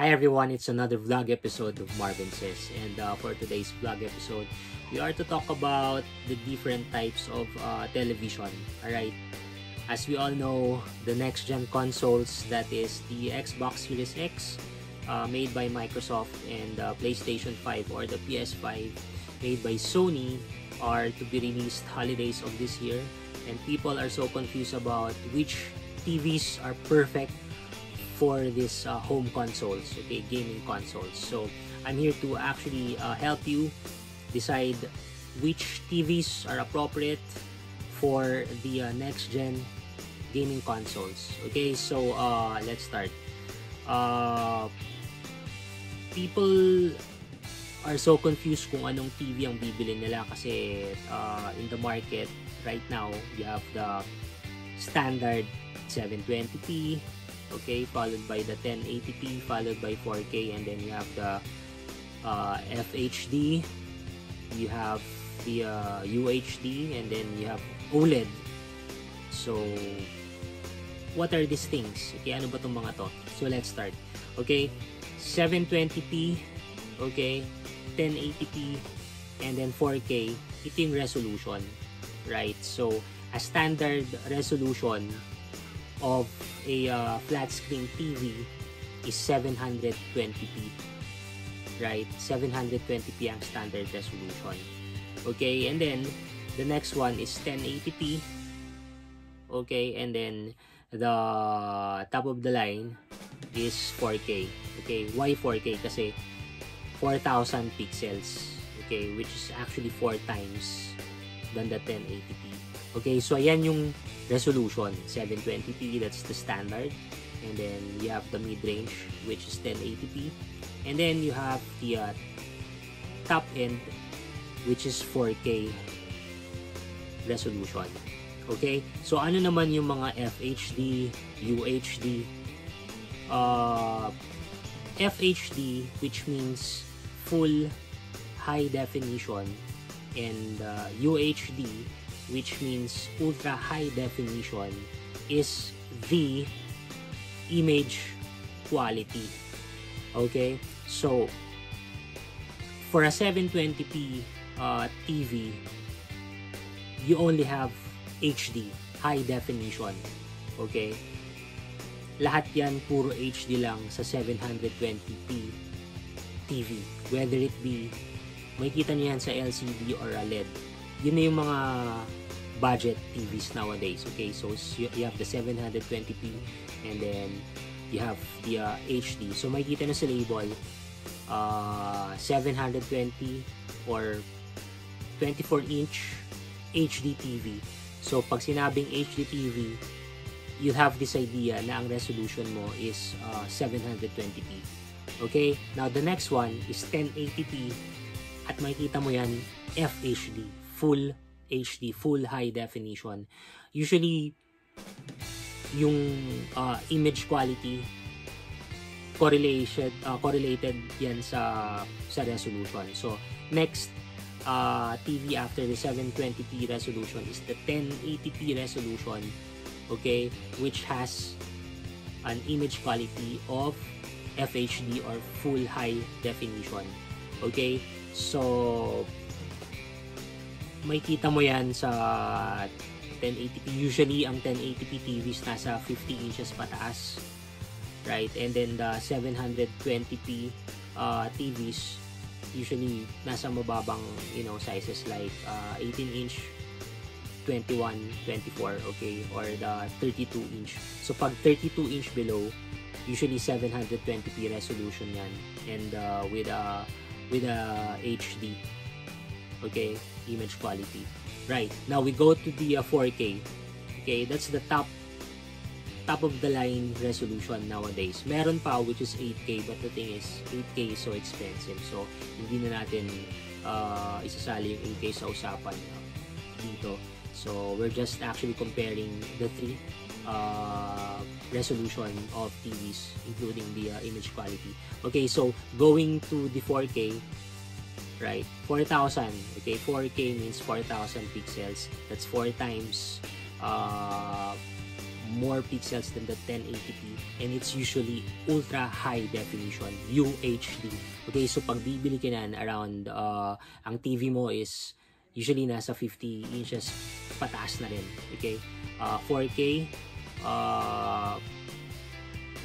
Hi everyone, it's another vlog episode of Marvin Says, and for today's vlog episode, we are to talk about the different types of television. Alright, as we all know, the next gen consoles, that is the Xbox Series X, made by Microsoft, and PlayStation 5 or the PS5 made by Sony, are to be released holidays of this year, and people are so confused about which TVs are perfect for this home consoles, okay, gaming consoles. So I'm here to actually help you decide which TVs are appropriate for the next gen gaming consoles. Okay, so let's start. People are so confused kung anong TV ang bibili nila kasi in the market right now, you have the standard 720p, okay, followed by the 1080p, followed by 4K, and then you have the FHD, you have the UHD, and then you have OLED. So what are these things? Okay, ano ba itong mga to? So let's start. Okay, 720p, okay, 1080p, and then 4K. Ito yung resolution, right? So a standard resolution of a flat screen TV is 720p, right? 720p ang standard resolution. Okay, and then the next one is 1080p. Okay, and then the top of the line is 4K. Okay, why 4K? Kasi 4,000 pixels. Okay, which is actually 4 times than the 1080p. Okay, so ayan yung resolution, 720p, that's the standard. And then you have the mid-range, which is 1080p. And then you have the top end, which is 4K resolution. Okay, so ano naman yung mga FHD, UHD? FHD, which means full high definition, and UHD, which means ultra high definition, is the image quality. Okay, so for a 720p TV, you only have HD, high definition. Okay, lahat yan puro HD lang sa 720p TV, whether it be makikita niyo yan sa LCD or a LED. Yun na yung mga budget TVs nowadays. Okay, so you have the 720p, and then you have the HD. So makikita na sa label 720 or 24-inch HD TV. So pag sinabing HD TV, you have this idea na ang resolution mo is 720p. Okay, now the next one is 1080p, at makikita mo yan FHD, full HD, full high definition. Usually yung image quality correlated yan sa resolution. So next TV after the 720p resolution is the 1080p resolution, okay, which has an image quality of FHD or full high definition. Okay, so makikita mo yan sa 1080p. Usually ang 1080p TVs nasa 50 inches pataas, right? And then the 720p TVs usually nasa mababang, you know, sizes like 18 inch, 21, 24, okay, or the 32 inch. So pag 32 inch below, usually 720p resolution yan, and with a HD, okay, image quality. Right, now we go to the 4K. Okay, that's the top of the line resolution nowadays. Meron pa which is 8K, but the thing is 8K is so expensive, so hindi na natin isasali yung 8K sa usapan dito. So we're just actually comparing the three resolution of TVs, including the image quality. Okay, so going to the 4K, right, 4,000. Okay, 4K means 4,000 pixels. That's 4 times more pixels than the 1080p, and it's usually ultra high definition, UHD. Okay, so pag bibili ka na around, ang TV mo is usually nasa 50 inches pataas na rin. Okay, 4K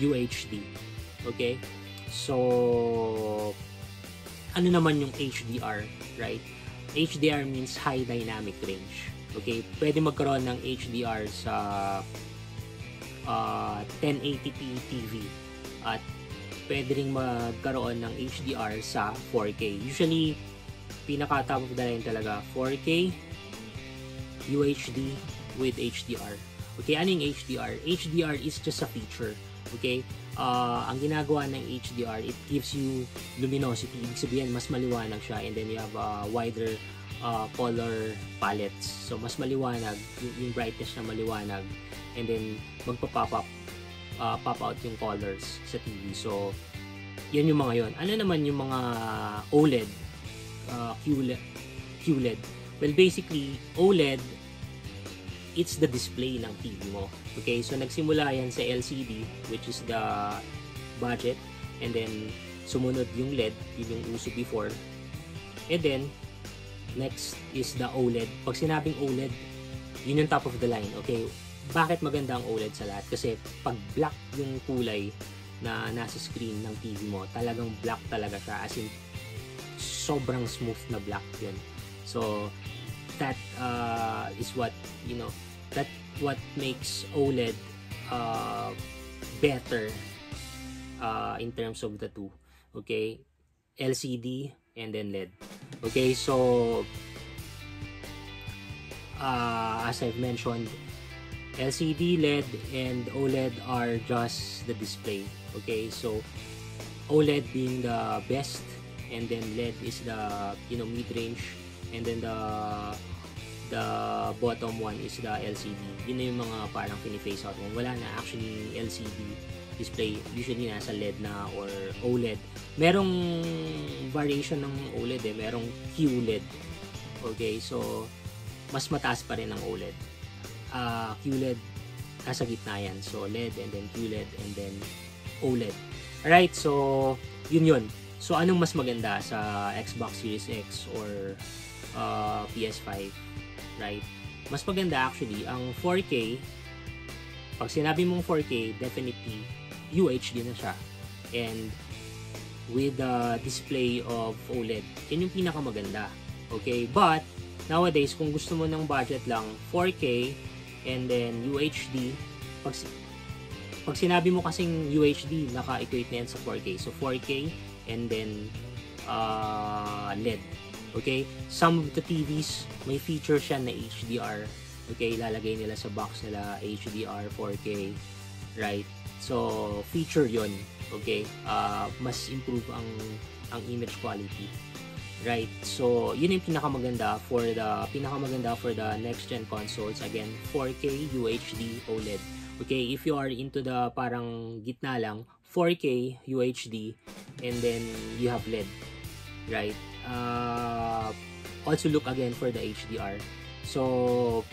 UHD. Okay, so ano naman yung HDR, right? HDR means high dynamic range. Okay, pwede magkaroon ng HDR sa 1080p TV at pwede ring magkaroon ng HDR sa 4K. Usually, pinaka top of the line talaga 4K UHD with HDR. Okay, ano yung HDR? HDR is just a feature. Okay, ang ginagawa ng HDR, it gives you luminosity. Ibig sabihin, mas maliwanag siya, and then you have a wider color palettes. So, mas maliwanag, yung brightness na maliwanag, and then magpa-pop out yung colors sa TV. So, yan yung mga yon. Ano naman yung mga OLED, QLED? Well, basically, OLED, it's the display ng TV mo. Okay, so nagsimula yan sa LCD, which is the budget, and then sumunod yung LED, yun yung uso before, and then next is the OLED. Pag sinabing OLED, yun yung top of the line. Okay, bakit maganda ang OLED sa lahat? Kasi pag black yung kulay na nasa screen ng TV mo, talagang black talaga siya, as in sobrang smooth na black yun. So that is what, you know, that what makes OLED better in terms of the two. Okay, LCD and then LED. Okay, so as I've mentioned, LCD, LED, and OLED are just the display. Okay, so OLED being the best, and then LED is the, you know, mid-range, and then the bottom one is the LCD. Yun na yung mga parang pini-face out mo. Wala na actually LCD display, usually nasa LED na or OLED. Merong variation ng OLED merong QLED. Okay, so mas mataas pa rin ang OLED. QLED nasa gitna yan. So LED and then QLED and then OLED. Alright, so yun. So anong mas maganda sa Xbox Series X or PS5, right? Mas maganda actually ang 4K. Pag sinabi mong 4K, definitely UHD na siya, and with the display of OLED, yan yung pinakamaganda. Okay, but nowadays kung gusto mo ng budget lang 4K and then UHD, pag sinabi mo kasing UHD, naka-equate na yan sa 4K. So 4K and then LED. Okay, some of the TVs may feature siya na HDR. Okay, ilalagay nila sa box nila HDR 4K, right? So feature yon. Okay, mas improve ang image quality, right? So yun yung pinakamaganda for the next gen consoles. Again, 4K UHD OLED. Okay, if you are into the parang gitna lang, 4K UHD and then you have LED, right? Also look again for the HDR. So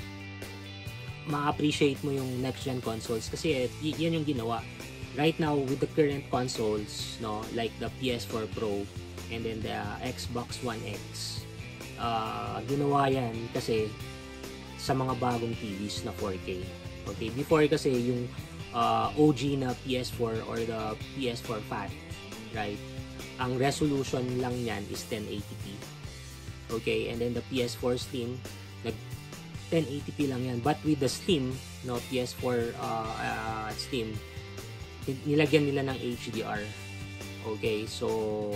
ma-appreciate mo yung next gen consoles kasi yan yung ginawa right now with the current consoles, no, like the PS4 Pro and then the Xbox One X. Ginawa yan kasi sa mga bagong TVs na 4K. Okay, before kasi yung OG na PS4 or the PS4 Fat, right, ang resolution lang yan is 1080p. Okay, and then the PS4 Slim, 1080p lang yan. But with the Slim, no, PS4 Slim, nilagyan nila ng HDR. Okay, so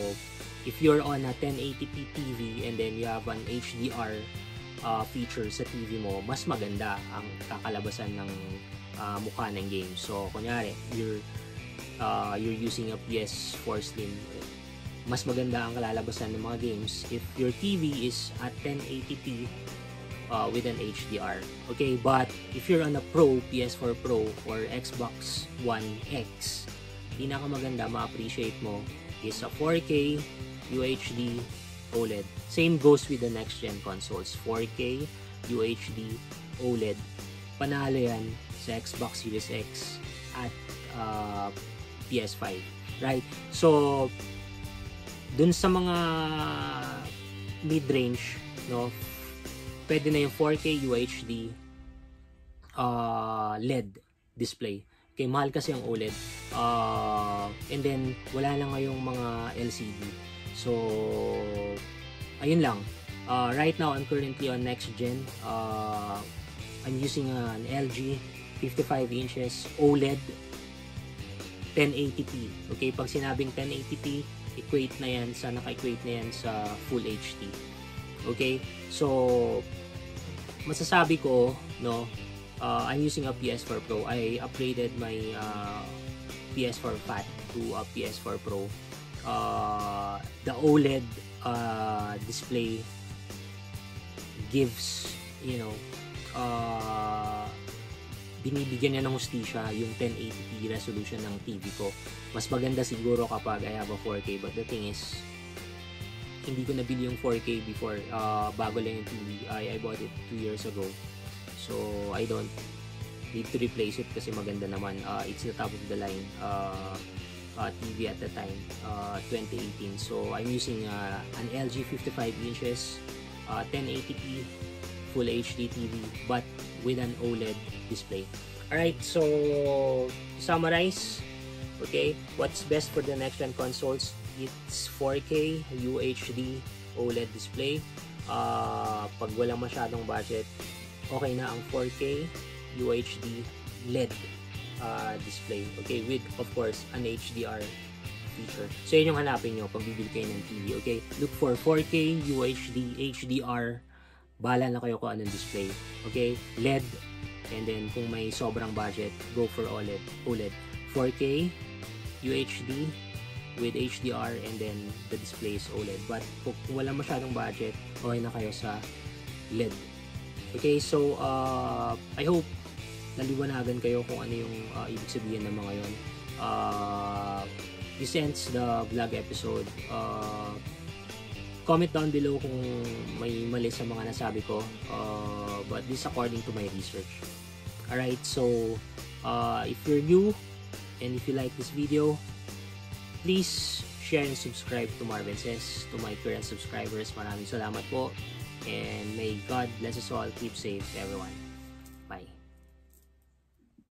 if you're on a 1080p TV and then you have an HDR feature sa TV mo, mas maganda ang kakalabasan ng mukha ng game. So kunyari, you're using a PS4 Slim, mas maganda ang kalalabasan ng mga games if your TV is at 1080p with an HDR. Okay, but if you're on a Pro, PS4 Pro or Xbox One X, pinakamaganda ma-appreciate mo is a 4K UHD OLED. Same goes with the next gen consoles, 4K UHD OLED. Panalo yan sa Xbox Series X at PS5, right? So dun sa mga mid-range, no, pwede na yung 4K UHD LED display. Okay, mahal kasi ang OLED. And then wala na ngayong mga LCD. So ayun lang. Right now I'm currently on next gen. I'm using an LG 55 inches OLED 1080p. Okay, pag sinabing 1080p, equate na yan sa naka-equate na yan sa full HD. Okay? So masasabi ko, no, I'm using a PS4 Pro. I upgraded my PS4 Fat to a PS4 Pro. The OLED display gives, you know, binibigyan niya ng hustisya yung 1080p resolution ng TV ko. Mas maganda siguro kapag I have a 4K, but the thing is, hindi ko nabili yung 4K before. Bago lang yung TV. I bought it 2 years ago. So I don't need to replace it kasi maganda naman. It's the top of the line TV at the time, 2018. So I'm using an LG 55 inches 1080p Full HD TV but with an OLED display. Alright, so to summarize, okay, what's best for the next gen consoles? It's 4K UHD OLED display. Pag walang masyadong budget, okay na ang 4K UHD LED display. Okay, with of course an HDR feature. So yun yung hanapin nyo pag bibili kayo ng TV. Okay, look for 4K UHD HDR. Bahala na kayo kung anong display. Okay, LED, and then kung may sobrang budget, go for OLED 4K UHD with HDR, and then the display is OLED. But kung wala masyadong budget, okay na kayo sa LED. Okay, so I hope naliwanagan kayo kung ano yung ibig sabihin ng mga yon. This ends the vlog episode. Comment down below kung may mali sa mga nasabi ko, but this according to my research. Alright, so if you're new and if you like this video, please share and subscribe to Marvin Says. To my current subscribers, maraming salamat po, and may God bless us all. Keep safe, everyone.